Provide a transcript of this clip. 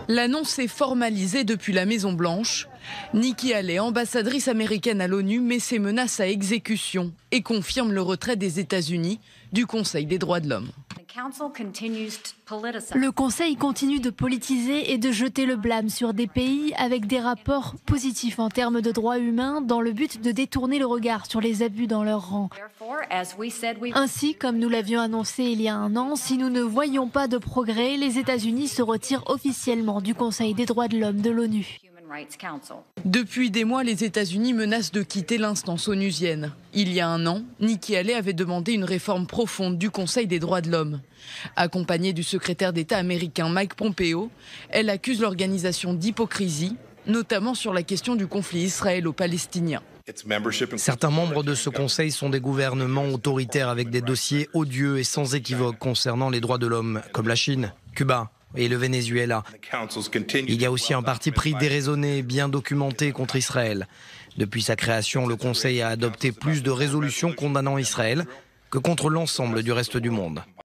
L'annonce est formalisée depuis la Maison-Blanche. Nikki Haley, ambassadrice américaine à l'ONU, met ses menaces à exécution et confirme le retrait des États-Unis du Conseil des droits de l'homme. Le Conseil continue de politiser et de jeter le blâme sur des pays avec des rapports positifs en termes de droits humains dans le but de détourner le regard sur les abus dans leur rang. Ainsi, comme nous l'avions annoncé il y a un an, si nous ne voyons pas de progrès, les États-Unis se retirent officiellement du Conseil des droits de l'homme de l'ONU. Depuis des mois, les États-Unis menacent de quitter l'instance onusienne. Il y a un an, Nikki Haley avait demandé une réforme profonde du Conseil des droits de l'homme. Accompagnée du secrétaire d'État américain Mike Pompeo, elle accuse l'organisation d'hypocrisie, notamment sur la question du conflit israélo-palestinien. Certains membres de ce conseil sont des gouvernements autoritaires avec des dossiers odieux et sans équivoque concernant les droits de l'homme, comme la Chine, Cuba et le Venezuela. Il y a aussi un parti pris déraisonné, bien documenté contre Israël. Depuis sa création, le Conseil a adopté plus de résolutions condamnant Israël que contre l'ensemble du reste du monde.